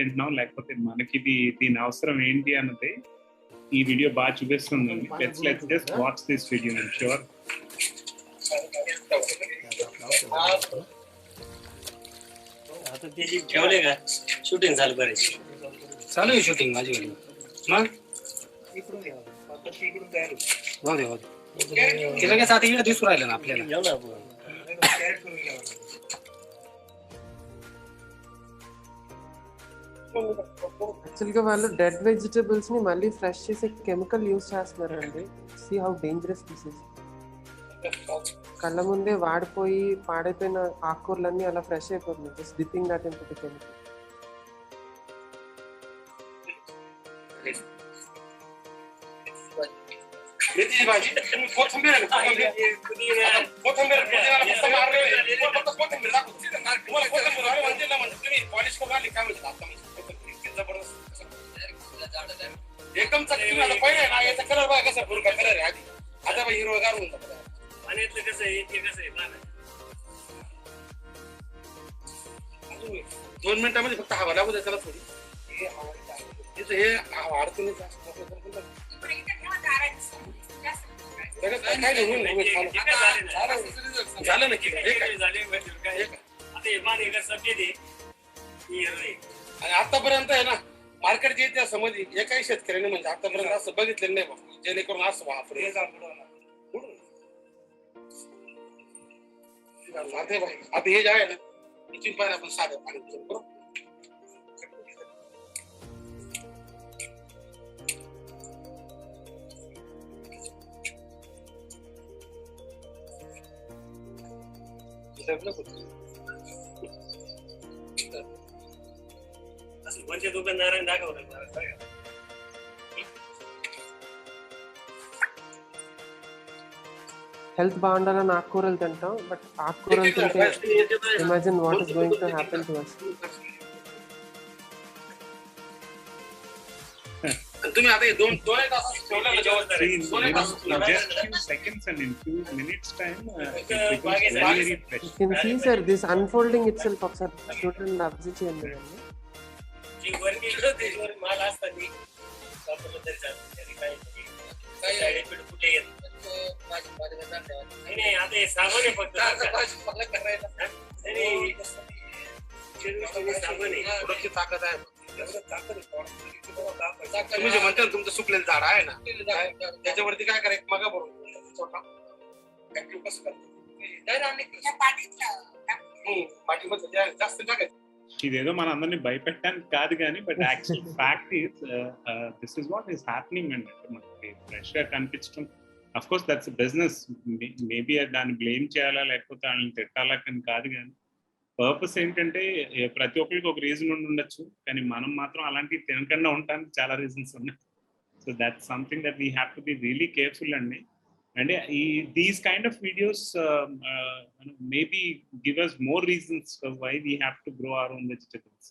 తింటున్నాం లేకపోతే మనకి దీని అవసరం ఏంటి అన్నది ఈ వీడియో బాగా చూపిస్తుందండి. Let's just watch this video. I'm sure आता ते ठेवले का शूटिंग चालू करायची. चालू आहे शूटिंग माझी. मग हो दे ते लगेच आता इकडे दिसून राहिलं ना आपल्याला. యాక్చువల్గా వాళ్ళు డెడ్ వెజిటబుల్స్ ని మళ్ళీ ఫ్రెష్ చేసే కెమికల్ యూజ్ చేస్తున్నారండి. See how dangerous this is. కళ్ళ ముందే వాడిపోయి పాడైపోయిన ఆకుకూరలన్నీ అలా ఫ్రెష్ అయిపోతున్నాయి. Just dipping that into the chemical. मेथीची भाजी कोथिंबीर आहे कोथिंबीर मस्त मारले कोथिंबीर दाखव तुम्हाला कोथिंबीर आम्ही म्हणते ना म्हणजे तुम्ही पॉलिश करून आली काय म्हणतात आता म्हणजे जबरदस्त एकदम तुम्ही आता पहिले ना याचा कलर बघा कसा फुरका कलर आहे आधी आता बघा हिरवगार होऊन जातो पाण्यातलं कसं आहे ते कसं आहे पाणी 2 मिनिटांमध्ये फक्त हवा लागू द्या त्याला थोडी हे हवा अडचण झालं नक्की आणि आतापर्यंत आहे ना मार्केटच्या इतिहासामध्ये एकाही शेतकऱ्याने म्हणजे आतापर्यंत असं बघितलेलं नाही बघ जेणेकरून असं वापरे आता हे जे आहे ना इथून पाहिजे आपण साधं पाणी करू म्हणजे दुकानदारांनी दाखवलं హెల్త్ బాగుండాలని ఆకుకూరలు తింటాం, బట్ ఆకుకూరలు తింటే imagine what is going to happen to us. तुम्ही आता 2 तास ठेवलं just few seconds and in few minutes time it becomes very very fresh. You can see sir this unfolding itself ఒకసారి చూడండి అబ్జర్వ్ చేయండి. जी वर्क वर माल असताना वापरलं तरी चालतं काही साइड इफेक्ट कुठे येत नाही आता हे साबण आहे फक्त साबण आहे थोडीशी ताकद आहे तुम्ही जे म्हणता तुमचं सुकलेलं झाड आहे ना त्याच्यावरती काय करायचं मग बरोबर छोटा कसं करतो पाठीमध्ये जास्त टाकायचं. ఇదేదో మన అందరినీ భయపెట్టడానికి కాదు కానీ but actual fact is this is what is happening అండి. మనకి ఫ్రెష్గా కనిపించడం of course that's business. Maybe దాన్ని బ్లేమ్ చేయాలా లేకపోతే వాళ్ళని తిట్టాలా కానీ కాదు కానీ పర్పస్ ఏంటంటే ప్రతి ఒక్కరికి ఒక రీజన్ ఉండొచ్చు కానీ మనం మాత్రం అలాంటివి తినకుండా ఉండడానికి చాలా రీజన్స్ ఉన్నాయి. So that's something that we have to be really careful అండి. అంటే these kind of videos maybe give us more reasons for why we have to grow our own vegetables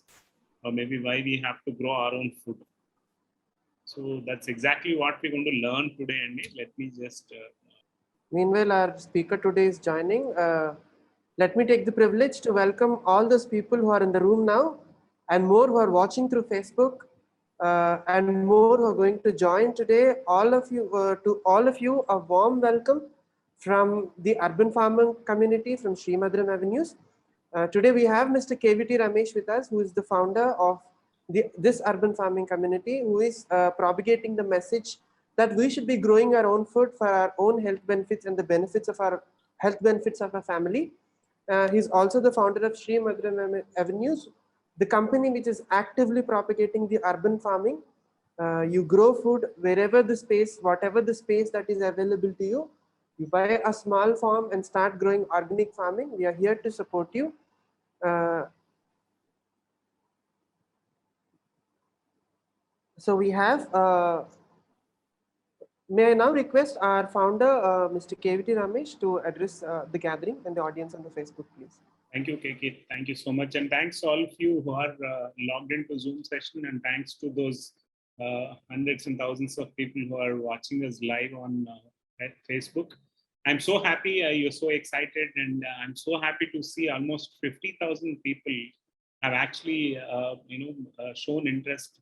or maybe why we have to grow our own food. So that's exactly what we're going to learn today, and let me just meanwhile our speaker today is joining. Let me take the privilege to welcome all those people who are in the room now and more who are watching through Facebook and more who are going to join today. All of you, to all of you, a warm welcome from the urban farming community from Srimadram Avenues. Today we have Mr. KVT Ramesh with us, who is the founder of this urban farming community, who is propagating the message that we should be growing our own food for our own health benefits and the benefits of our health benefits of our family. He's also the founder of Srimadram Avenues, the company which is actively propagating the urban farming. You grow food wherever the space, whatever the space that is available to you. You buy a small farm and start growing organic farming. We are here to support you. So we have, may I now request our founder, Mr. KVT Ramesh, to address the gathering and the audience on the Facebook, please. Thank you, KK. Thank you so much. And thanks to all of you who are logged into Zoom session, and thanks to those hundreds and thousands of people who are watching us live on Facebook. I'm so happy, you're so excited, and I'm so happy to see almost 50,000 people have actually, shown interest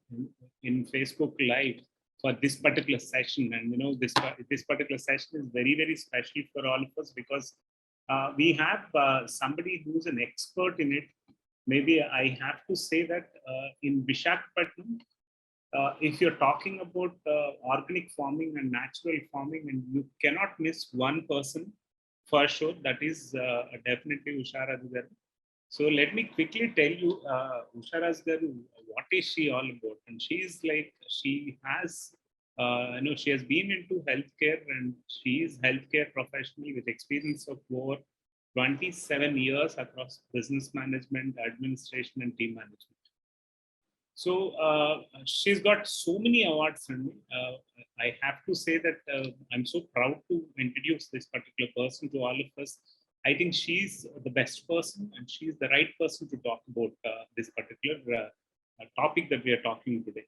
in Facebook Live for this particular session. And, this particular session is very, very special for all of us because we have somebody who's an expert in it. Maybe I have to say that in Visakhapatnam, if you're talking about organic farming and natural farming, and you cannot miss one person for sure, that is definitely Usha Raju Garu. So let me quickly tell you, Usha Raju Garu, what is she all about? And she has been into healthcare, and she is healthcare professional with experience of over 27 years across business management, administration, and team management. So she's got so many awards. And I have to say that I'm so proud to introduce this particular person to all of us. I think she's the best person, and she's the right person to talk about this particular topic that we are talking today.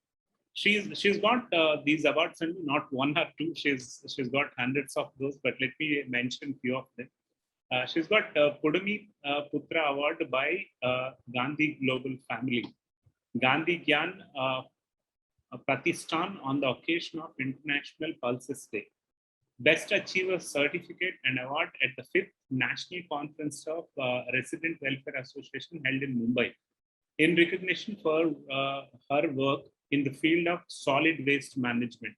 She's got these awards, and not one or two. She's got hundreds of those, but let me mention few of them. She's got Pudami Putra Award by Gandhi Global Family, Gandhi Gyan Pratishthan on the occasion of International Pulses Day. Best Achiever Certificate and Award at the 5th National Conference of Resident Welfare Association held in Mumbai in recognition for her work in the field of solid waste management.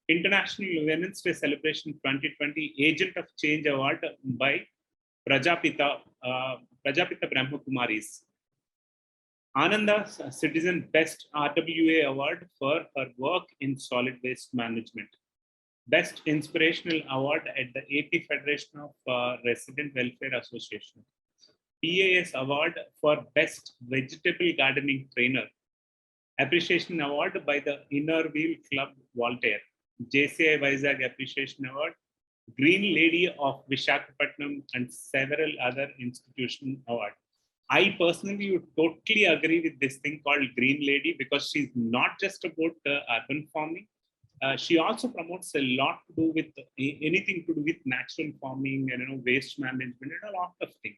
International Women's Day Celebration 2020 Agent of Change Award by Prajapita Brahma Kumaris. Ananda Citizen Best RWA Award for her work in solid waste management. Best Inspirational Award at the AP Federation of Resident Welfare Association. PAS Award for Best Vegetable Gardening Trainer. Appreciation Award by the Inner Wheel Club Voltaire. JCI Vizag Appreciation Award, Green Lady of Visakhapatnam, and several other institution awards. I personally would totally agree with this thing called Green Lady, because she's not just about urban farming. She also promotes a lot to do with anything to do with natural farming and waste management and a lot of things.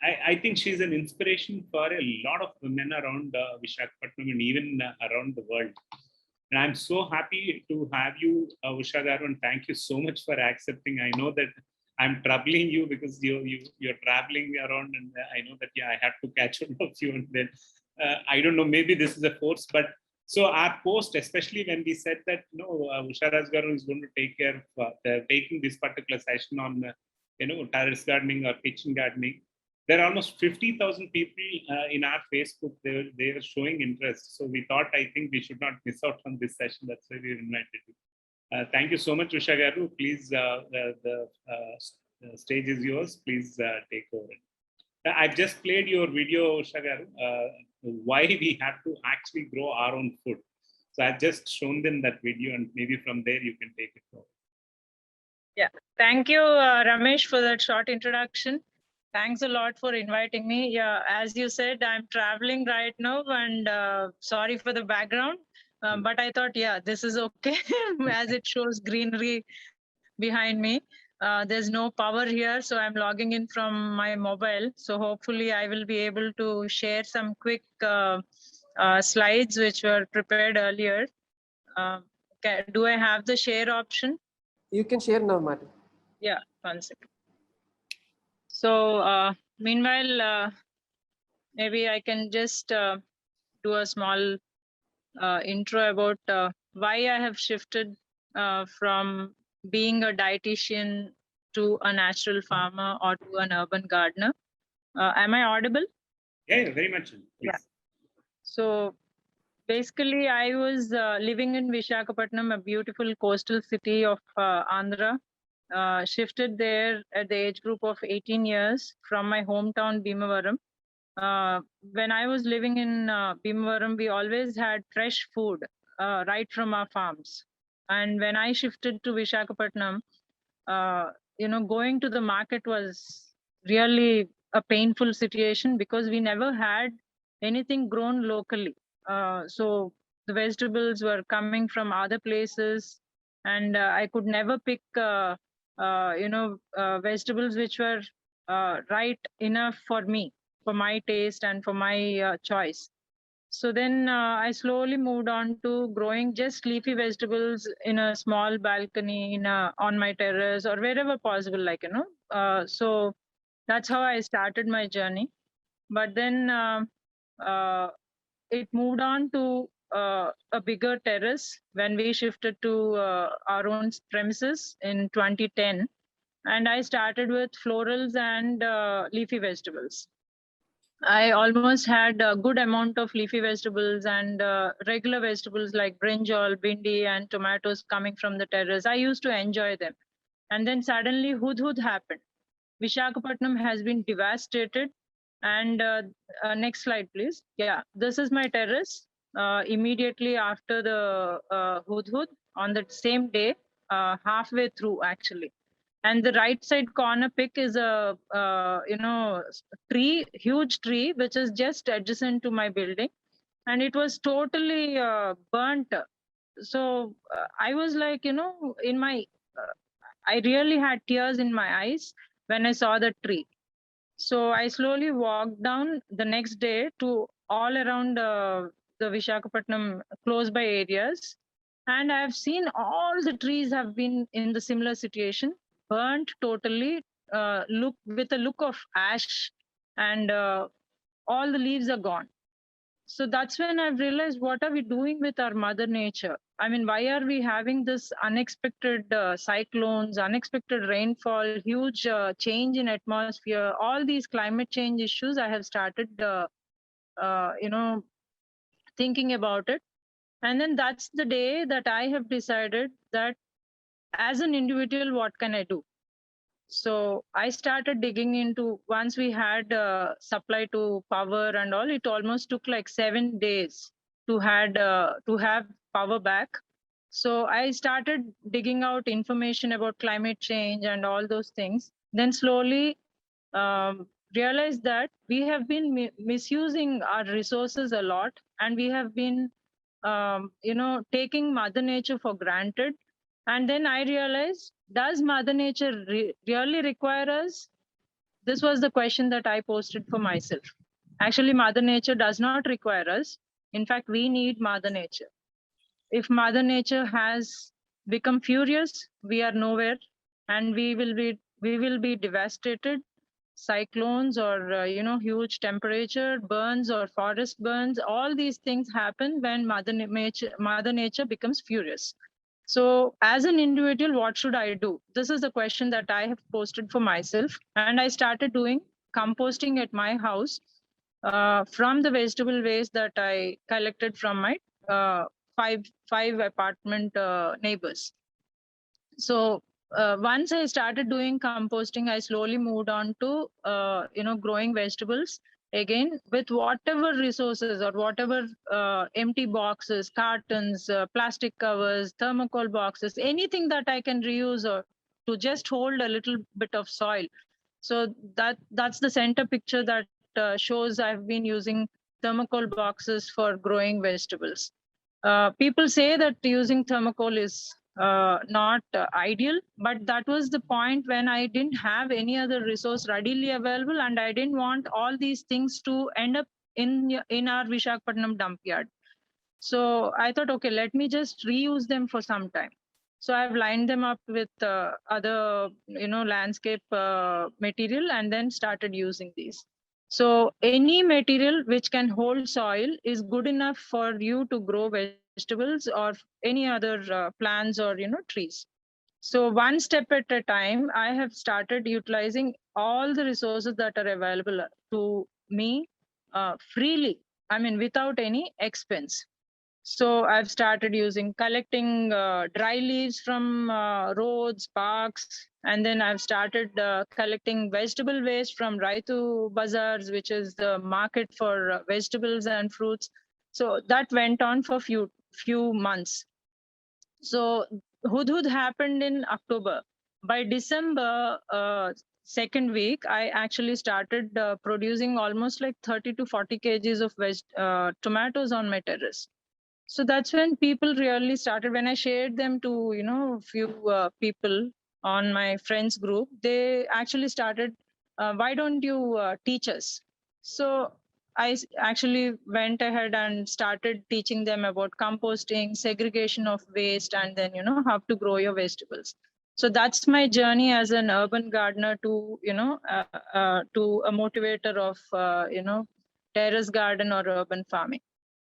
I think she's an inspiration for a lot of women around Visakhapatnam and even around the world. And I'm so happy to have you, Usha Garu, and thank you so much for accepting. I know that I'm troubling you because you're traveling around, and I know that I have to catch up with you. And then I don't know, maybe this is a force, but so our post, especially when we said that Usha Raju Garu is going to take care of taking this particular session on terrace gardening or kitchen gardening. There are almost 50,000 people in our Facebook. They were showing interest. So we thought, I think we should not miss out on this session. That's why we invited you. Thank you so much, Usha Garu. Please, the stage is yours. Please take over. I've just played your video, Usha Garu, why we have to actually grow our own food. So I've just shown them that video, and maybe from there you can take it forward. Yeah, thank you, Ramesh, for that short introduction. Thanks a lot for inviting me. Yeah, as you said, I'm traveling right now, and sorry for the background, but I thought, yeah, this is okay as it shows greenery behind me. There's no power here, so I'm logging in from my mobile. So hopefully I will be able to share some quick slides which were prepared earlier. Do I have the share option? You can share now, Marty. Yeah, one second. So meanwhile, maybe I can just do a small intro about why I have shifted from being a dietitian to a natural farmer or to an urban gardener. Am I audible? Yeah, very much. Please. Yeah. So basically, I was living in Visakhapatnam, a beautiful coastal city of Andhra. Shifted there at the age group of 18 years from my hometown Bhimavaram. When I was living in Bhimavaram, we always had fresh food right from our farms. And when I shifted to Visakhapatnam, going to the market was really a painful situation because we never had anything grown locally. So the vegetables were coming from other places, and I could never pick vegetables which were right enough for me. for my taste and for my choice. So then I slowly moved on to growing just leafy vegetables in a small balcony, on my terrace or wherever possible, so that's how I started my journey. But then it moved on to a bigger terrace when we shifted to our own premises in 2010. And I started with florals and leafy vegetables. I almost had a good amount of leafy vegetables and regular vegetables like brinjal, bindi, and tomatoes coming from the terrace. I used to enjoy them. And then suddenly Hudhud happened. Visakhapatnam has been devastated. And next slide, please. Yeah, this is my terrace. Immediately after the Hudhud, on the same day, halfway through actually. And the right side corner pic is a tree, huge tree, which is just adjacent to my building, and it was totally burnt. So I was like, I really had tears in my eyes when I saw the tree. So I slowly walked down the next day to all around the Visakhapatnam close by areas. And I've seen all the trees have been in the similar situation, burnt totally, look with a look of ash, and all the leaves are gone. So that's when I've realized, what are we doing with our mother nature? I mean, why are we having this unexpected cyclones, unexpected rainfall, huge change in atmosphere, all these climate change issues? I have started, thinking about it. And then that's the day that I have decided that as an individual, what can I do? So I started digging into, once we had supply to power and all, it almost took like 7 days to have power back. So I started digging out information about climate change and all those things. Then slowly realized that we have been misusing our resources a lot, and we have been, taking Mother Nature for granted. And then I realized, does Mother Nature really require us? This was the question that I posted for myself. Actually, Mother Nature does not require us. In fact, we need Mother Nature. If Mother Nature has become furious, we are nowhere, and we will be devastated. Cyclones or huge temperature burns or forest burns, all these things happen when Mother Nature becomes furious. So as an individual, what should I do? This is the question that I have posted for myself. And I started doing composting at my house from the vegetable waste that I collected from my five apartment neighbors. So once I started doing composting, I slowly moved on to, growing vegetables again with whatever resources or whatever empty boxes, cartons, plastic covers, thermocol boxes, anything that I can reuse or to just hold a little bit of soil. So that's the center picture that shows I've been using thermocol boxes for growing vegetables. People say that using thermocol is not ideal, but that was the point when I didn't have any other resource readily available, and I didn't want all these things to end up in our Visakhapatnam dump yard. So I thought, okay, let me just reuse them for some time. So I've lined them up with other, landscape material, and then started using these. So any material which can hold soil is good enough for you to grow vegetables or any other plants or, trees. So one step at a time, I have started utilizing all the resources that are available to me freely, I mean, without any expense. So I've started collecting dry leaves from roads, parks, and then I've started collecting vegetable waste from Raitu Bazaars, which is the market for vegetables and fruits. So that went on for few months. So Hudhud happened in October. By December, second week, I actually started producing almost like 30 to 40 kgs of tomatoes on my terrace. So that's when people really started, when I shared them to, few people on my friends group, they actually started, why don't you teach us? So actually went ahead and started teaching them about composting, segregation of waste, and then, how to grow your vegetables. So that's my journey as an urban gardener to, to a motivator of, terrace garden or urban farming.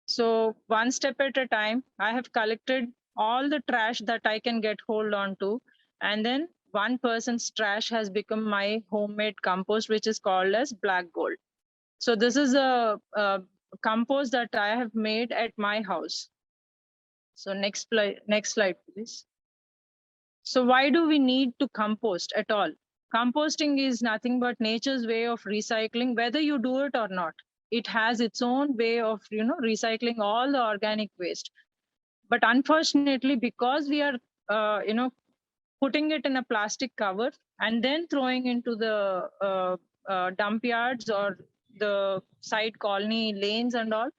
So one step at a time, I have collected all the trash that I can get hold on to. And then one person's trash has become my homemade compost, which is called as black gold. So this is a compost that I have made at my house. So next slide, please. So why do we need to compost at all? Composting is nothing but nature's way of recycling, whether you do it or not. It has its own way of, recycling all the organic waste. But unfortunately, because we are, putting it in a plastic cover and then throwing into the dump yards or the side colony lanes and all,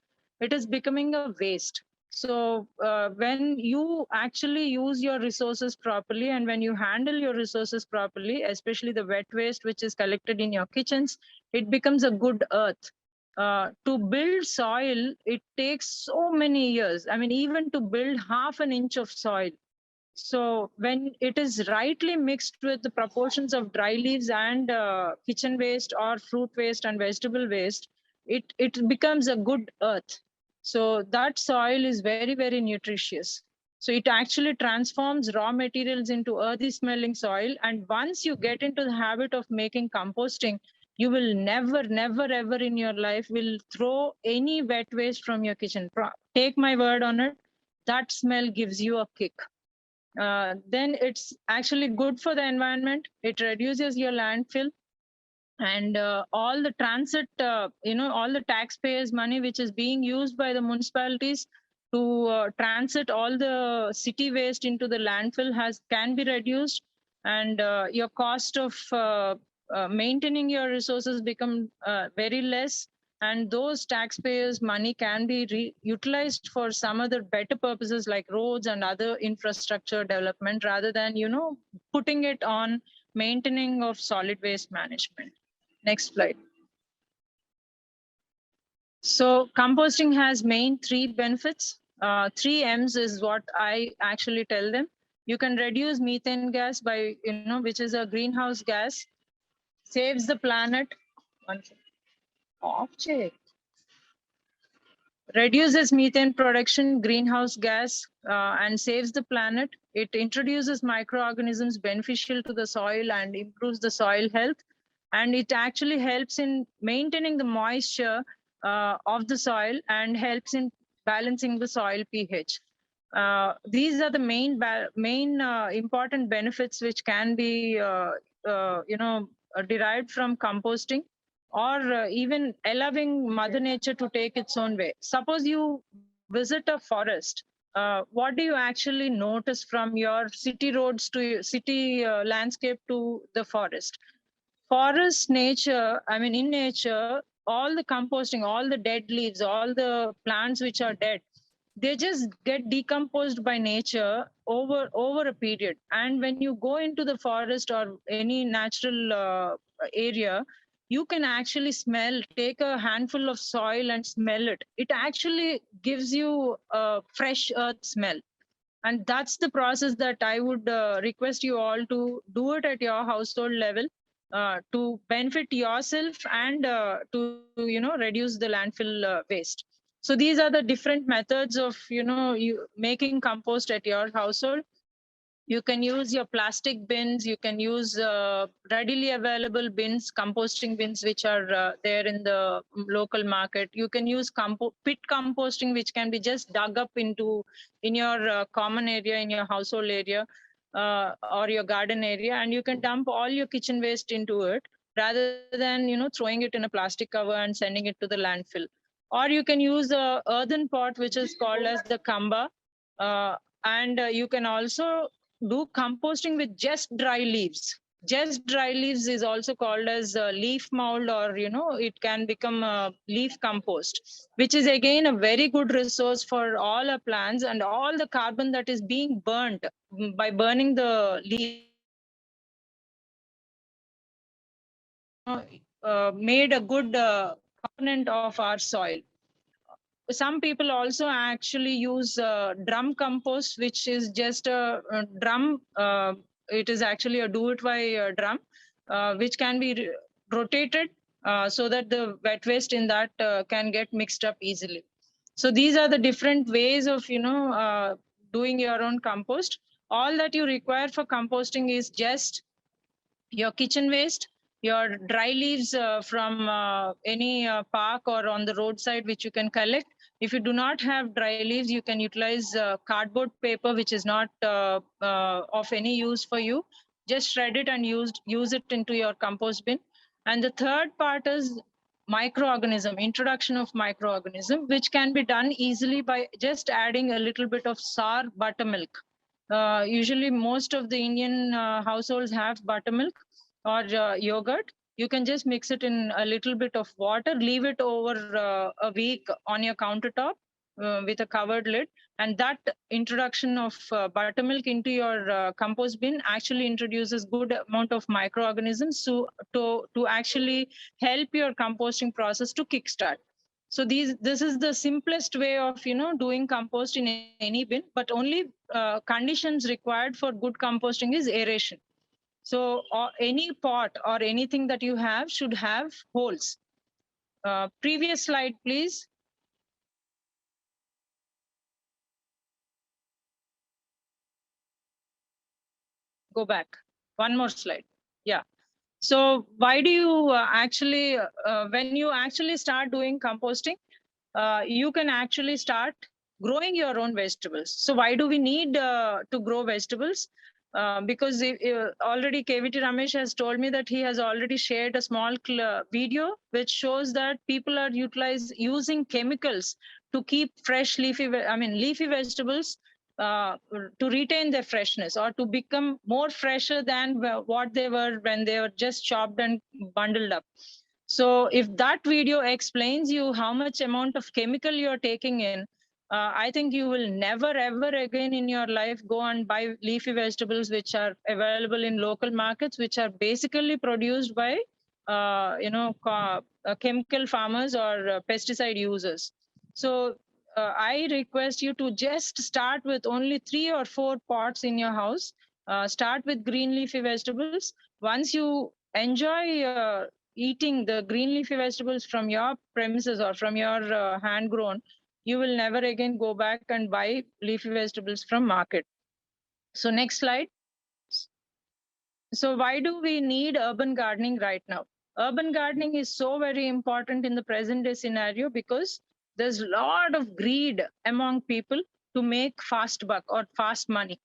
it is becoming a waste. So when you actually use your resources properly and when you handle your resources properly, especially the wet waste which is collected in your kitchens, it becomes a good earth. To build soil, it takes so many years. I mean, even to build half an inch of soil. So when it is rightly mixed with the proportions of dry leaves and kitchen waste or fruit waste and vegetable waste, it becomes a good earth. So that soil is very, very nutritious. So it actually transforms raw materials into earthy smelling soil. And once you get into the habit of making composting, you will never, never, ever in your life will throw any wet waste from your kitchen. Take my word on it, that smell gives you a kick. Then it's actually good for the environment. It reduces your landfill and all the transit, all the taxpayers' money which is being used by the municipalities to transit all the city waste into the landfill can be reduced, and your cost of maintaining your resources become very less, and those taxpayers' money can be utilized for some other better purposes like roads and other infrastructure development rather than putting it on maintaining of solid waste management. Next slide. So composting has main 3 benefits. 3 M's is what I actually tell them. You can reduce methane gas by, which is a greenhouse gas, saves the planet. Reduces methane production, greenhouse gas, and saves the planet. It introduces microorganisms beneficial to the soil and improves the soil health. And it actually helps in maintaining the moisture of the soil and helps in balancing the soil pH. These are the main important benefits which can be derived from composting, or even allowing Mother Nature to take its own way. Suppose you visit a forest, what do you actually notice from your city roads to city landscape to the forest? Forest nature, I mean, in nature, all the composting, all the dead leaves, all the plants which are dead, they just get decomposed by nature over a period. And when you go into the forest or any natural area, you can actually take a handful of soil and smell it. It actually gives you a fresh earth smell. And that's the process that I would request you all to do it at your household level to benefit yourself and to reduce the landfill waste. So these are the different methods of you making compost at your household. You can use your plastic bins. You can use readily available bins, composting bins, which are there in the local market. You can use pit composting, which can be just dug up in your common area, in your household area, or your garden area, and you can dump all your kitchen waste into it rather than throwing it in a plastic cover and sending it to the landfill. Or you can use a earthen pot, which is called as the kamba, and you can also do composting with just dry leaves. Just dry leaves is also called as leaf mold, or it can become a leaf compost, which is again a very good resource for all our plants, and all the carbon that is being burnt by burning the leaf made a good component of our soil. Some people also actually use drum compost, which is just a drum. It is actually a do-it-by drum, which can be rotated so that the wet waste in that can get mixed up easily. So these are the different ways of doing your own compost. All that you require for composting is just your kitchen waste, your dry leaves from any park or on the roadside, which you can collect. If you do not have dry leaves, you can utilize cardboard paper, which is not of any use for you. Just shred it and use it into your compost bin. And the third part is microorganism, introduction of microorganism, which can be done easily by just adding a little bit of sour buttermilk. Usually most of the Indian households have buttermilk or yogurt. You can just mix it in a little bit of water, leave it over a week on your countertop with a covered lid. And that introduction of buttermilk into your compost bin actually introduces good amount of microorganisms to actually help your composting process to kickstart. So this is the simplest way of doing compost in any bin, but only conditions required for good composting is aeration. So any pot or anything that you have should have holes. Previous slide, please. Go back. One more slide. Yeah. So why do you actually, when you actually start doing composting, you can actually start growing your own vegetables. So why do we need to grow vegetables? Because already KVT Ramesh has told me that he has already shared a small video which shows that people are using chemicals to keep fresh leafy vegetables to retain their freshness or to become more fresher than what they were when they were just chopped and bundled up. So if that video explains you how much amount of chemical you're taking in, I think you will never ever again in your life go and buy leafy vegetables which are available in local markets, which are basically produced by chemical farmers or pesticide users. So I request you to just start with only 3 or 4 pots in your house. Start with green leafy vegetables. Once you enjoy eating the green leafy vegetables from your premises or from your hand grown, you will never again go back and buy leafy vegetables from market. So next slide. So why do we need urban gardening right now? Urban gardening is so very important in the present day scenario because there's a lot of greed among people to make fast buck or fast money.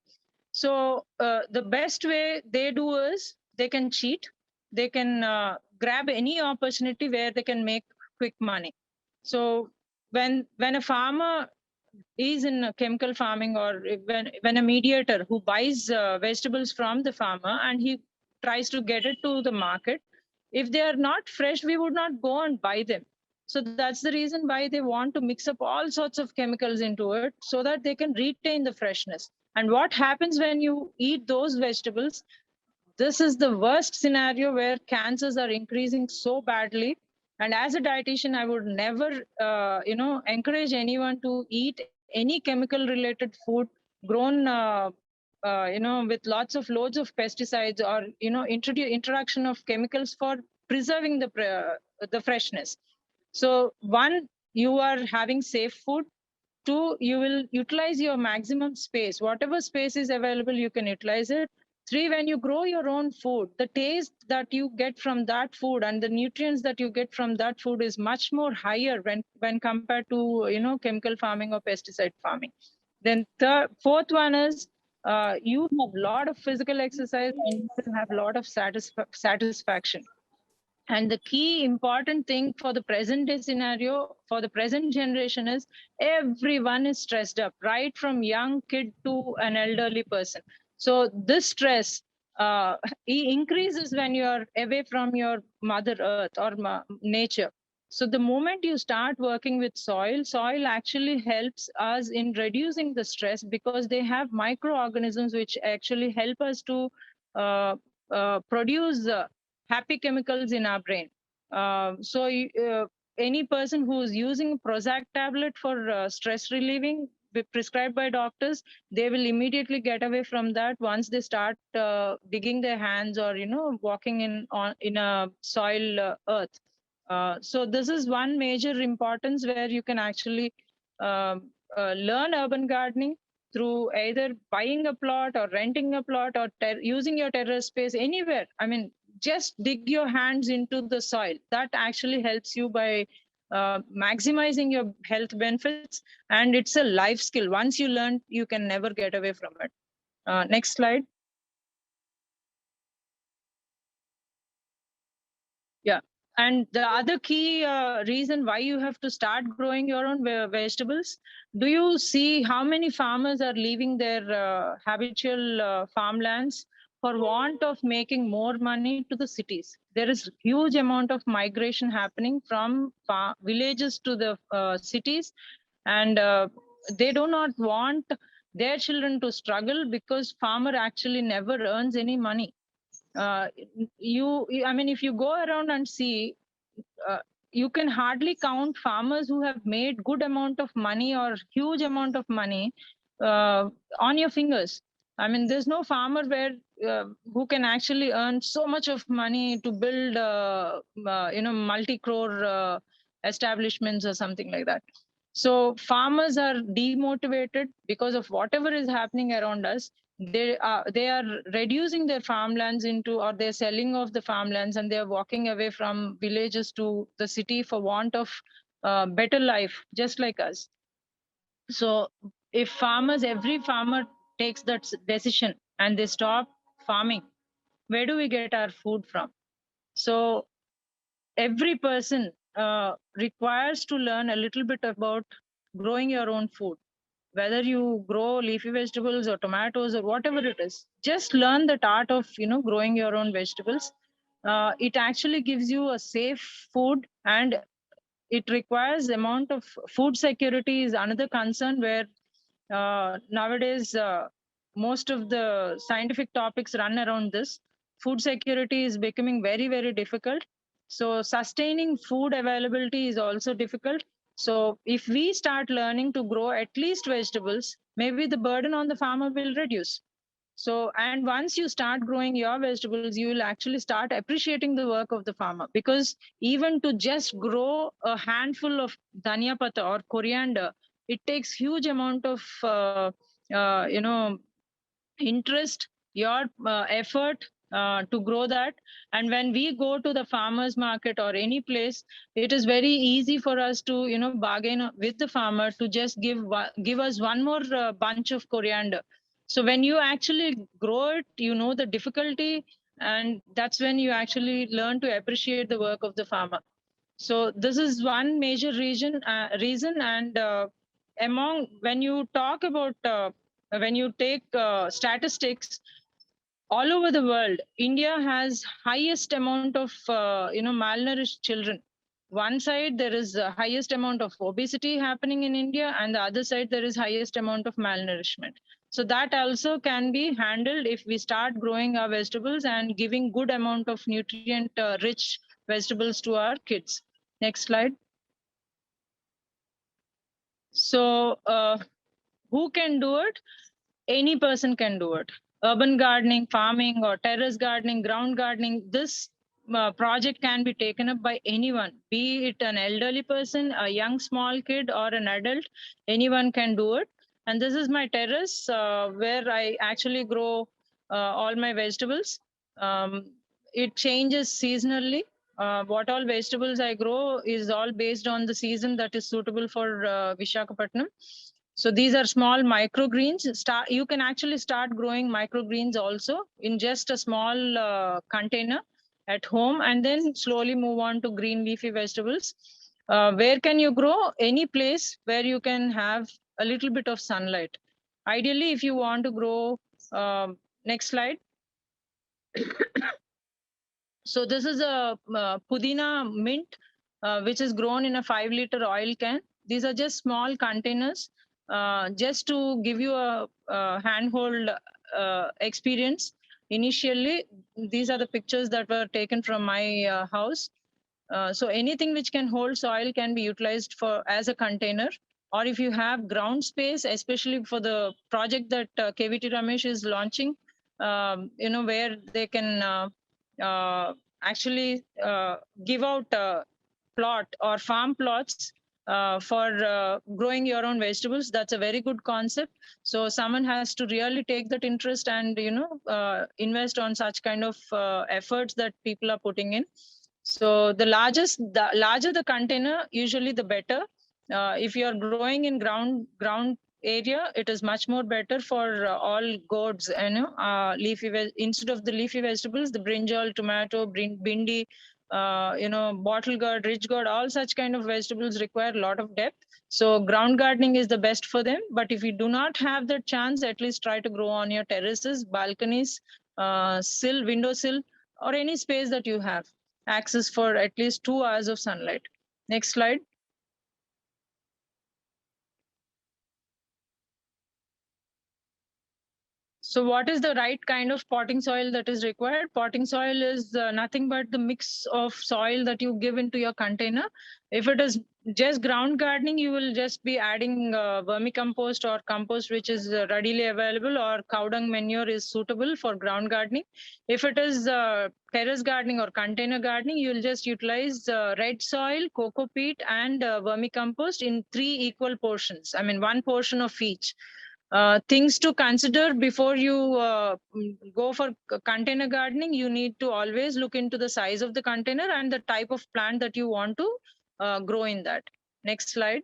So the best way they do is they can cheat. They can grab any opportunity where they can make quick money. So when a farmer is in chemical farming, or when a mediator who buys vegetables from the farmer and he tries to get it to the market, if they are not fresh, we would not go and buy them. So that's the reason why they want to mix up all sorts of chemicals into it so that they can retain the freshness. And what happens when you eat those vegetables? This is the worst scenario where cancers are increasing so badly. And as a dietitian, I would never, encourage anyone to eat any chemical related food grown, with loads of pesticides or, introduction of chemicals for preserving the freshness. So one, you are having safe food. 2, you will utilize your maximum space. Whatever space is available, you can utilize it. 3, when you grow your own food, the taste that you get from that food and the nutrients that you get from that food is much more higher when compared to chemical farming or pesticide farming. Then fourth one is you have a lot of physical exercise and you will have a lot of satisfaction. And the key important thing for the present day scenario, for the present generation, is everyone is stressed up, right from young kid to an elderly person. So this stress increases when you're away from your mother earth or nature. So the moment you start working with soil actually helps us in reducing the stress because they have microorganisms which actually help us to produce happy chemicals in our brain. any person who is using Prozac tablet for stress relieving prescribed by doctors, they will immediately get away from that once they start digging their hands or walking in a soil earth. So this is one major importance where you can actually learn urban gardening through either buying a plot or renting a plot or using your terrace space anywhere. I mean, just dig your hands into the soil. That actually helps you by maximizing your health benefits, and it's a life skill. Once you learn, you can never get away from it. Next slide. Yeah. And the other key reason why you have to start growing your own vegetables, do you see how many farmers are leaving their habitual farmlands for want of making more money to the cities? There is huge amount of migration happening from villages to the cities, and they do not want their children to struggle because farmer actually never earns any money. I mean, if you go around and see, you can hardly count farmers who have made good amount of money or huge amount of money on your fingers. I mean, there's no farmer who can actually earn so much of money to build multi-crore establishments or something like that. So farmers are demotivated because of whatever is happening around us. They are reducing their farmlands into, or they're selling off the farmlands, and they're walking away from villages to the city for want of better life, just like us. So if every farmer takes that decision and they stop farming, where do we get our food from? So every person requires to learn a little bit about growing your own food. Whether you grow leafy vegetables or tomatoes or whatever it is, just learn the art of growing your own vegetables. It actually gives you a safe food, and it requires amount of food security is another concern where nowadays most of the scientific topics run around this. Food security is becoming very, very difficult. So sustaining food availability is also difficult. So if we start learning to grow at least vegetables, maybe the burden on the farmer will reduce. So, and once you start growing your vegetables, you will actually start appreciating the work of the farmer, because even to just grow a handful of dhania pata or coriander, it takes huge amount of, interest, your effort to grow that. And when we go to the farmers market or any place, it is very easy for us to bargain with the farmer to just give us one more bunch of coriander. So when you actually grow it, the difficulty, and that's when you actually learn to appreciate the work of the farmer. So this is one major reason. And when you talk about when you take statistics all over the world, India has highest amount of malnourished children. One side there is the highest amount of obesity happening in India, and the other side there is highest amount of malnourishment. So that also can be handled if we start growing our vegetables and giving good amount of nutrient rich vegetables to our kids. Next slide. So who can do it? Any person can do it. Urban gardening, farming, or terrace gardening, ground gardening, this project can be taken up by anyone, be it an elderly person, a young small kid, or an adult. Anyone can do it. And this is my terrace where I actually grow all my vegetables. It changes seasonally. What all vegetables I grow is all based on the season that is suitable for Visakhapatnam. So these are small microgreens. You can actually start growing microgreens also in just a small container at home, and then slowly move on to green leafy vegetables. Where can you grow? Any place where you can have a little bit of sunlight. Ideally, if you want to grow, next slide. So this is a Pudina mint, which is grown in a 5-liter oil can. These are just small containers. Just to give you a handhold experience, initially, these are the pictures that were taken from my house. So anything which can hold soil can be utilized for as a container. Or if you have ground space, especially for the project that KVT Ramesh is launching, where they can actually give out plot or farm plots for growing your own vegetables. That's a very good concept. So someone has to really take that interest and invest on such kind of efforts that people are putting in. So the larger the container, usually the better. If you are growing in ground area, it is much more better for all gourds. Instead of the leafy vegetables, the brinjal, tomato, bindi, bottle gourd, ridge gourd, all such kind of vegetables require a lot of depth. So ground gardening is the best for them. But if you do not have that chance, at least try to grow on your terraces, balconies, windowsill, or any space that you have access for at least 2 hours of sunlight. Next slide. So what is the right kind of potting soil that is required? Potting soil is nothing but the mix of soil that you give into your container. If it is just ground gardening, you will just be adding vermicompost or compost, which is readily available, or cow dung manure is suitable for ground gardening. If it is terrace gardening or container gardening, you will just utilize red soil, coco peat, and vermicompost in 3 equal portions. I mean, 1 portion of each. Things to consider before you go for container gardening: you need to always look into the size of the container and the type of plant that you want to grow in that. Next slide.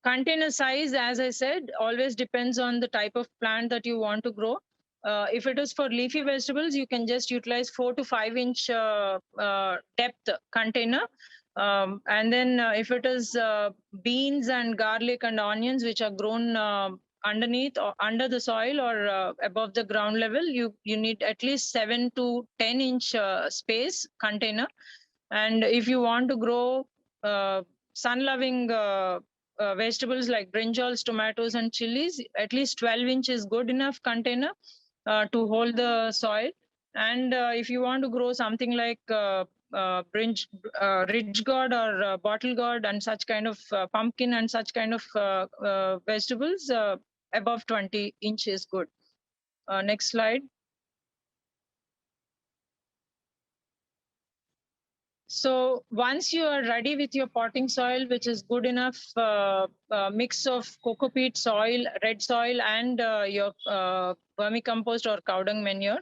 Container size, as I said, always depends on the type of plant that you want to grow. If it is for leafy vegetables, you can just utilize 4 to 5 inch depth container. And then if it is beans and garlic and onions, which are grown underneath or under the soil or above the ground level, you need at least 7 to 10 inch space container. And if you want to grow sun-loving vegetables like brinjals, tomatoes, and chilies, at least 12 inch is good enough container to hold the soil. And if you want to grow something like ridge gourd or bottle gourd and such kind of pumpkin and such kind of vegetables, above 20 inch is good. Next slide. So once you are ready with your potting soil, which is good enough mix of coco peat soil, red soil, and your vermicompost or cow dung manure,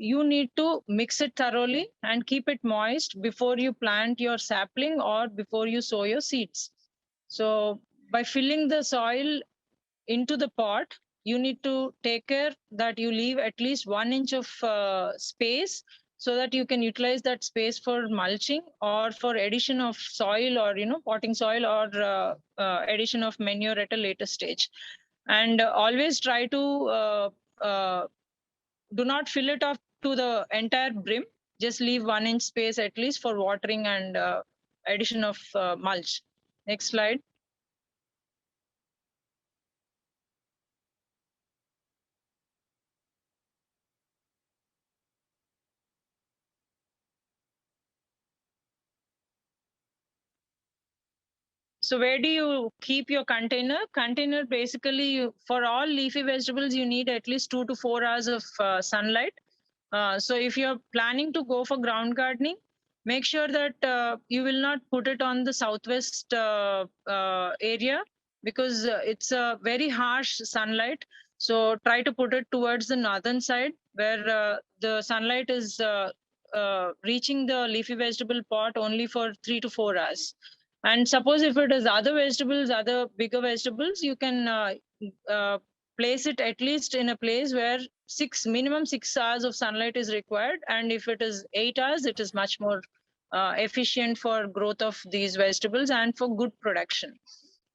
you need to mix it thoroughly and keep it moist before you plant your sapling or before you sow your seeds. So by filling the soil into the pot, you need to take care that you leave at least 1 inch of space, so that you can utilize that space for mulching or for addition of soil, or potting soil, or addition of manure at a later stage. And always try to do not fill it up to the entire brim. Just leave 1 inch space at least for watering and addition of mulch. Next slide. So where do you keep your container? Container, basically, for all leafy vegetables, you need at least 2 to 4 hours of sunlight. So if you're planning to go for ground gardening, make sure that you will not put it on the southwest area, because it's a very harsh sunlight. So try to put it towards the northern side, where the sunlight is reaching the leafy vegetable pot only for 3 to 4 hours. And suppose if it is other vegetables, other bigger vegetables, you can place it at least in a place where minimum 6 hours of sunlight is required. And if it is 8 hours, it is much more efficient for growth of these vegetables and for good production.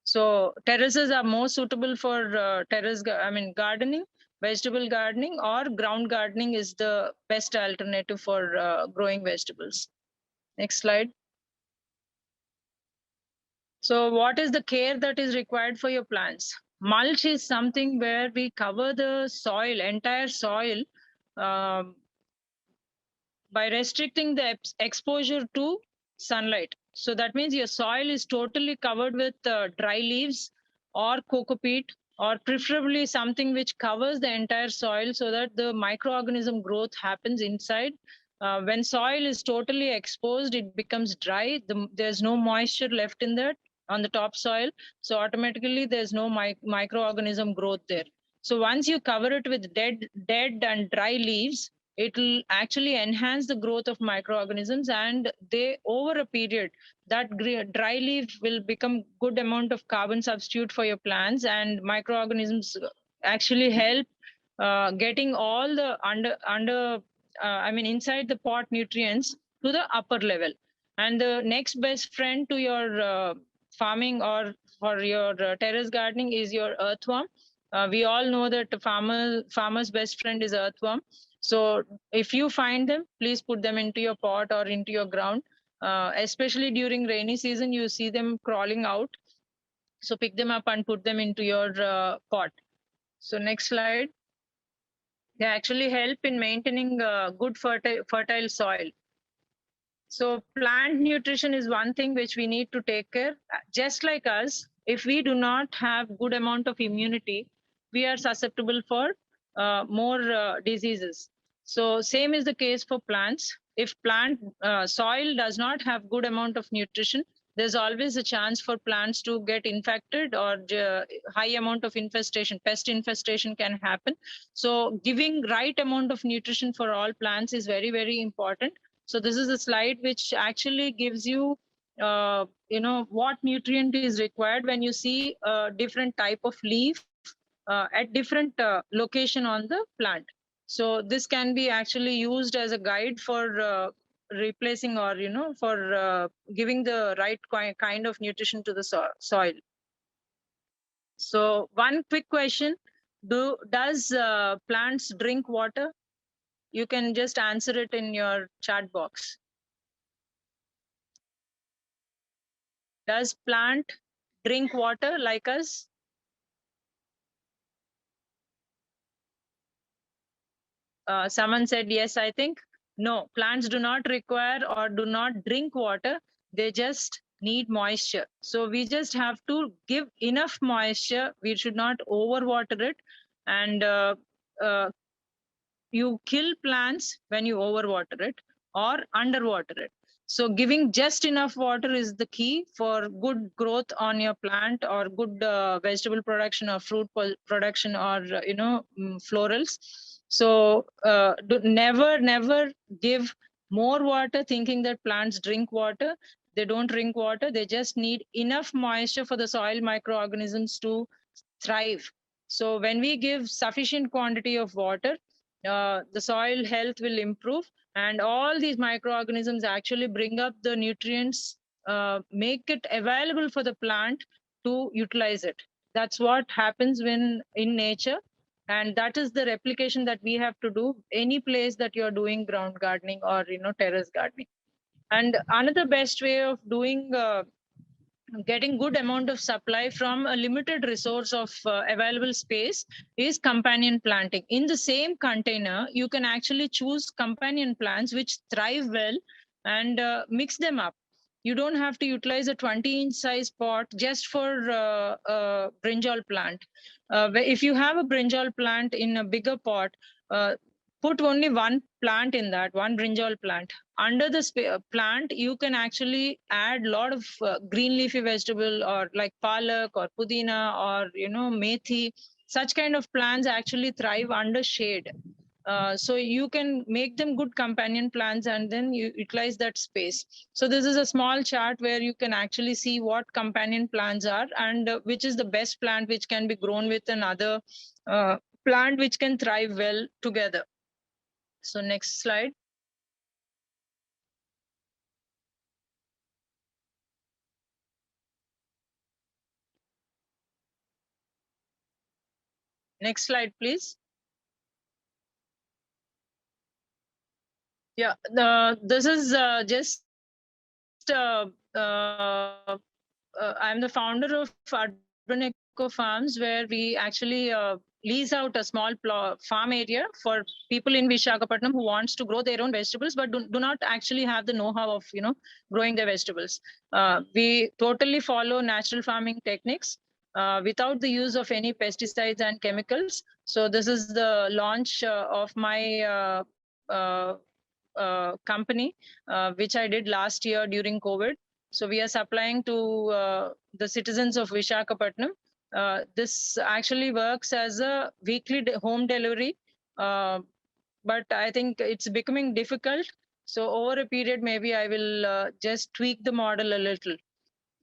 So terraces are more suitable for gardening, vegetable gardening, or ground gardening is the best alternative for growing vegetables. Next slide. So what is the care that is required for your plants? Mulch is something where we cover the soil, entire soil, by restricting the exposure to sunlight. So that means your soil is totally covered with dry leaves or coco peat, or preferably something which covers the entire soil so that the microorganism growth happens inside. When soil is totally exposed, it becomes dry. There's no moisture left in that on the topsoil. So automatically there's no microorganism growth there. So once you cover it with dead and dry leaves, it will actually enhance the growth of microorganisms, and they, over a period, that dry leaf will become good amount of carbon substitute for your plants, and microorganisms actually help getting all the inside the pot nutrients to the upper level. And the next best friend to your farming or for your terrace gardening is your earthworm. We all know that the farmer's best friend is earthworm. So if you find them, please put them into your pot or into your ground. Especially during rainy season, you see them crawling out. So pick them up and put them into your pot. So next slide. They actually help in maintaining good fertile soil. So plant nutrition is one thing which we need to take care. Just like us, if we do not have good amount of immunity, we are susceptible for more diseases. So same is the case for plants. If plant soil does not have good amount of nutrition, there's always a chance for plants to get infected, or high amount of infestation, pest infestation can happen. So giving right amount of nutrition for all plants is very, very important. So this is a slide which actually gives you, what nutrient is required when you see a different type of leaf at different location on the plant. So this can be actually used as a guide for replacing, or for giving the right kind of nutrition to the soil. So one quick question: does plants drink water? You can just answer it in your chat box. Does plant drink water like us? Someone said yes, I think. No, plants do not require or do not drink water. They just need moisture. So we just have to give enough moisture. We should not overwater it. And you kill plants when you overwater it or underwater it. So giving just enough water is the key for good growth on your plant, or good vegetable production or fruit production, or florals. So never give more water thinking that plants drink water. They don't drink water. They just need enough moisture for the soil microorganisms to thrive. So when we give sufficient quantity of water, the soil health will improve, and all these microorganisms actually bring up the nutrients, make it available for the plant to utilize it. That's what happens when in nature, and that is the replication that we have to do any place that you're doing ground gardening or terrace gardening. And another best way of doing getting good amount of supply from a limited resource of available space is companion planting. In the same container, you can actually choose companion plants which thrive well, and mix them up. You don't have to utilize a 20-inch size pot just for brinjal plant. If you have a brinjal plant in a bigger pot, put only one plant in that, one brinjal plant. Under the plant, you can actually add a lot of green leafy vegetable, or like palak or pudina or methi. Such kind of plants actually thrive under shade. So you can make them good companion plants, and then you utilize that space. So this is a small chart where you can actually see what companion plants are, and which is the best plant which can be grown with another plant which can thrive well together. So next slide. Next slide, please. Yeah, this is just, I'm the founder of Urban Eco Farms, where we actually lease out a small farm area for people in Visakhapatnam who wants to grow their own vegetables, but do not actually have the know-how of, growing their vegetables. We totally follow natural farming techniques without the use of any pesticides and chemicals. So this is the launch of my company, which I did last year during COVID. So we are supplying to the citizens of Visakhapatnam. This actually works as a weekly home delivery, but I think it's becoming difficult. So over a period, maybe I will just tweak the model a little.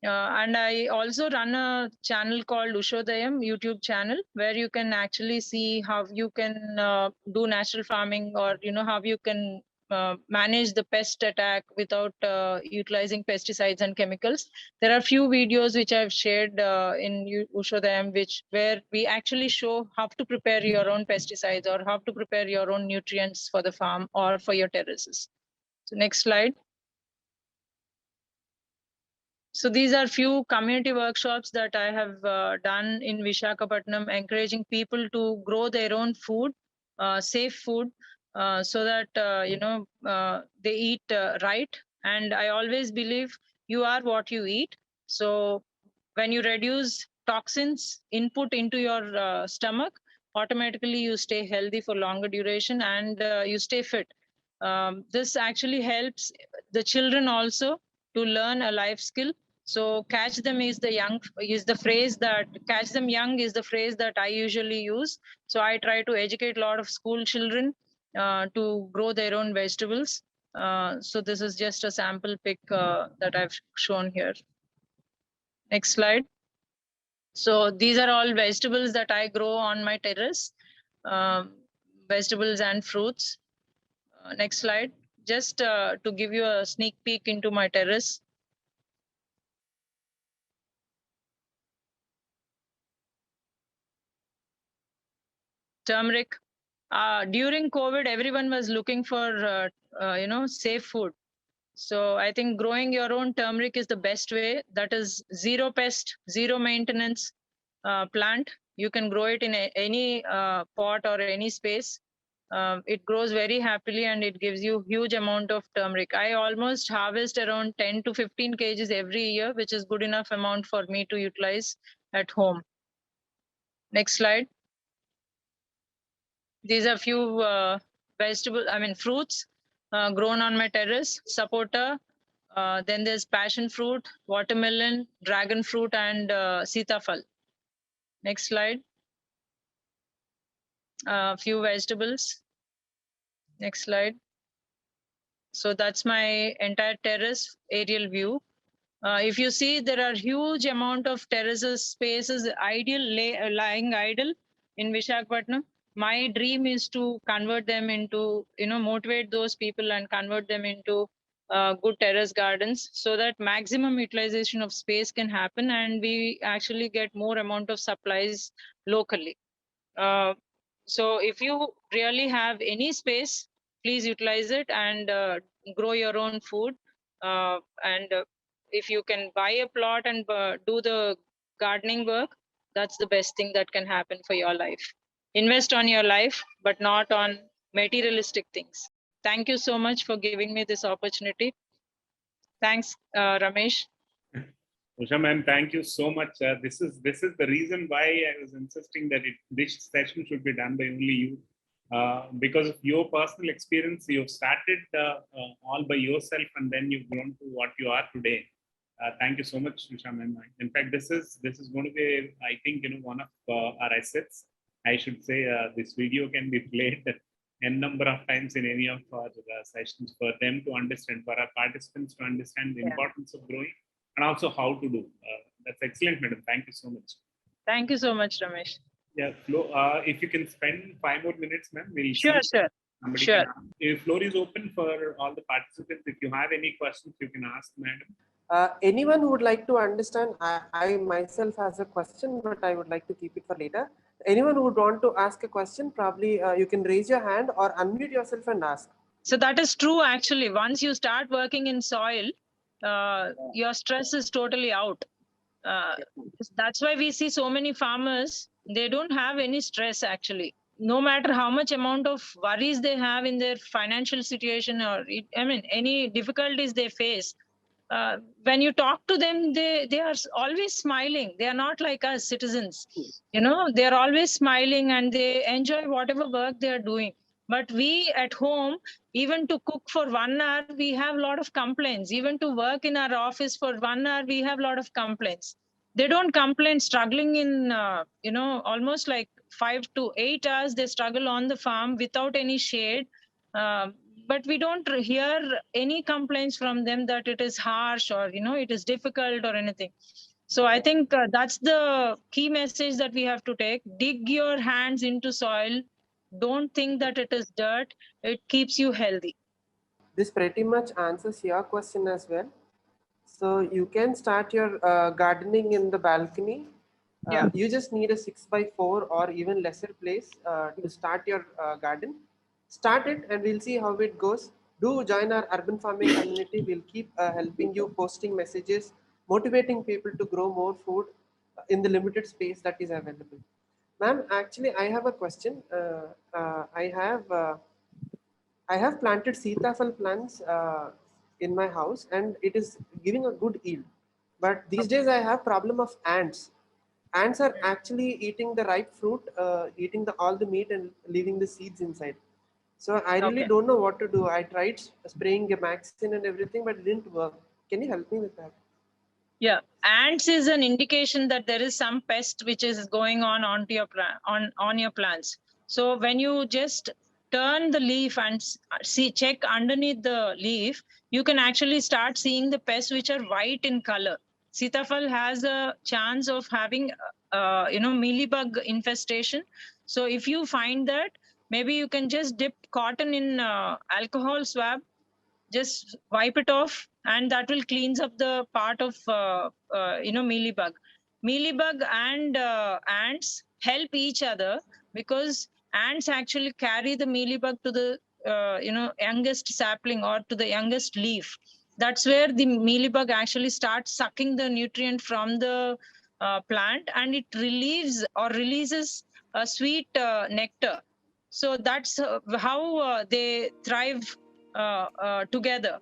And I also run a channel called Ushodayam YouTube channel, where you can actually see how you can do natural farming, or how you can manage the pest attack without utilizing pesticides and chemicals. There are few videos which I've shared in Ushodayam, where we actually show how to prepare your own pesticides or how to prepare your own nutrients for the farm or for your terraces. So next slide. So these are few community workshops that I have done in Visakhapatnam, encouraging people to grow their own food, safe food, so that they eat right. And I always believe you are what you eat. So when you reduce toxins input into your stomach, automatically you stay healthy for longer duration, and you stay fit. This actually helps the children also to learn a life skill. So catch them is the phrase that I usually use. So I try to educate a lot of school children to grow their own vegetables. So this is just a sample pic that I've shown here. Next slide. So these are all vegetables that I grow on my terrace, vegetables and fruits. Next slide. Just to give you a sneak peek into my terrace. Turmeric. During COVID, everyone was looking for, safe food. So I think growing your own turmeric is the best way. That is zero pest, zero maintenance plant. You can grow it in any pot or any space. It grows very happily, and it gives you huge amount of turmeric. I almost harvest around 10 to 15 kgs every year, which is good enough amount for me to utilize at home. Next slide. These are few fruits grown on my terrace. Sapota, then there's passion fruit, watermelon, dragon fruit, and sitafal. Next slide. Few vegetables. Next slide. So that's my entire terrace aerial view. If you see, there are huge amount of terraces, spaces, lying idle in Visakhapatnam. My dream is to convert them into, motivate those people and convert them into good terrace gardens, so that maximum utilization of space can happen and we actually get more amount of supplies locally. So if you really have any space, please utilize it and grow your own food. If you can buy a plot and do the gardening work, that's the best thing that can happen for your life. Invest on your life, but not on materialistic things. Thank you so much for giving me this opportunity. Thanks, Ramesh. Usha ma'am, thank you so much. This is the reason why I was insisting that this session should be done by only you. Because of your personal experience, you've started all by yourself, and then you've grown to what you are today. Thank you so much, Usha ma'am. In fact, this is going to be, I think, one of our assets. I should say this video can be played n number of times in any of our sessions for them to understand, for our participants to understand the importance of growing and also how to do. That's excellent, madam. Thank you so much. Thank you so much, Ramesh. Yeah, Flo, if you can spend 5 more minutes, ma'am, we'll Sure. Sure. The floor is open for all the participants. If you have any questions, you can ask, madam. Anyone who would like to understand, I myself has a question, but I would like to keep it for later. Anyone who would want to ask a question, probably you can raise your hand or unmute yourself and ask. So that is true, actually. Once you start working in soil, your stress is totally out. That's why we see so many farmers they don't have any stress actually. No matter how much amount of worries they have in their financial situation or any difficulties they face, when you talk to them, they are always smiling. They are not like us citizens, they are always smiling and they enjoy whatever work they are doing. But we at home, even to cook for 1 hour, we have a lot of complaints. Even to work in our office for 1 hour, we have a lot of complaints. They don't complain struggling in almost like 5 to 8 hours. They struggle on the farm without any shade. But we don't hear any complaints from them that it is harsh or it is difficult or anything. So I think that's the key message that we have to take. Dig your hands into soil. Don't think that it is dirt. It keeps you healthy. This pretty much answers your question as well. So you can start your gardening in the balcony. You just need a 6x4 or even lesser place to start your garden. Start it and we'll see how it goes. Do join our urban farming community. We'll keep helping you, posting messages, motivating people to grow more food in the limited space that is available. Ma'am, actually, I have a question. I have planted Sitafal plants in my house and it is giving a good yield. But these days I have problem of ants. Ants are actually eating the ripe fruit, eating all the meat and leaving the seeds inside. So I really don't know what to do. I tried spraying Gemaxin and everything, but it didn't work. Can you help me with that? Yeah, ants is an indication that there is some pest which is going on onto your on your plants. So when you just turn the leaf and check underneath the leaf, you can actually start seeing the pests which are white in color. Sitafal has a chance of having mealybug infestation. So if you find that, maybe you can just dip cotton in alcohol swab, just wipe it off, and that will cleans up the part of mealybug. Mealybug and ants help each other because ants actually carry the mealybug to the youngest sapling or to the youngest leaf. That's where the mealybug actually starts sucking the nutrient from the plant, and it releases a sweet nectar. So that's how they thrive together.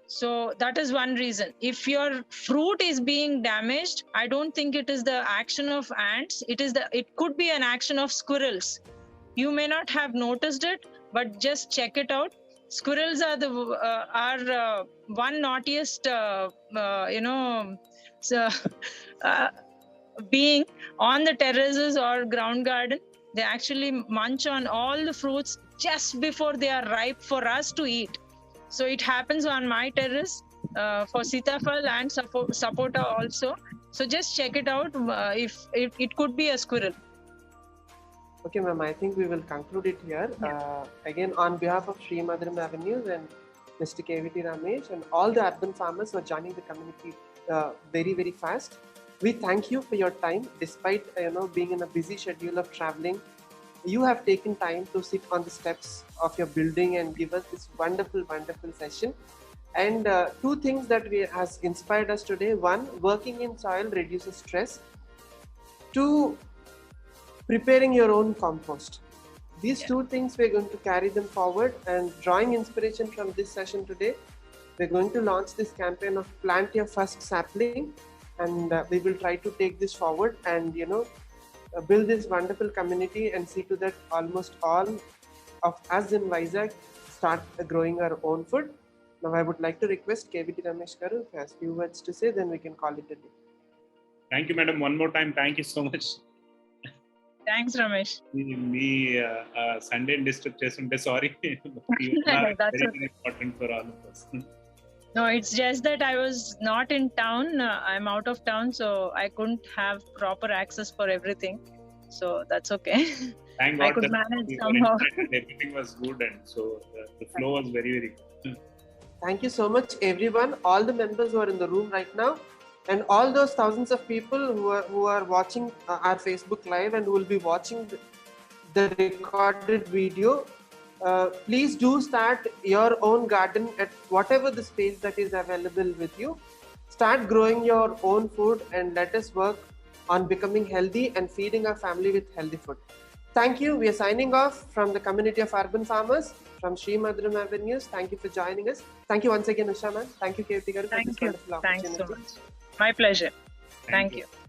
So that is one reason. If your fruit is being damaged, I don't think it is the action of ants. It could be an action of squirrels. You may not have noticed it, but just check it out. Squirrels are the one naughtiest being on the terraces or ground garden. They actually munch on all the fruits just before they are ripe for us to eat. So it happens on my terrace for Sitafal and Sapota also. So just check it out if it could be a squirrel. Okay, ma'am, I think we will conclude it here. Again, on behalf of Sri Madaram Avenues and Mr. KVT Ramesh and all the urban farmers who are joining the community very, very fast, we thank you for your time. Despite being in a busy schedule of traveling, you have taken time to sit on the steps of your building and give us this wonderful, wonderful session. And two things that has inspired us today. One, working in soil reduces stress. Two, preparing your own compost. These two things, we're going to carry them forward, and drawing inspiration from this session today, we're going to launch this campaign of plant your first sapling, and we will try to take this forward and build this wonderful community and see to that almost all of us in Vizag start growing our own food. Now I would like to request KVT Ramesh Garu has few words to say, then we can call it a day. Thank you, madam. One more time, thank you so much. Thanks, Ramesh. Me Sunday disturb chesunte sorry. That's very important for all of us. No, it's just that I was not in town. I'm out of town, so I couldn't have proper access for everything. So that's okay. Thank God I could manage somehow. Everything was good, and so the flow was very, very good. Thank you so much, everyone, all the members who are in the room right now, and all those thousands of people who are watching our Facebook Live and who will be watching the recorded video. Please do start your own garden at whatever the space that is available with you. Start growing your own food and let us work on becoming healthy and feeding our family with healthy food. Thank you. We are signing off from the community of urban farmers from Sri Madhuram Avenues. Thank you for joining us. Thank you once again, Usha ma'am. Thank you, Kirti garu, for this wonderful opportunity. Thanks so much. My pleasure. Thank you.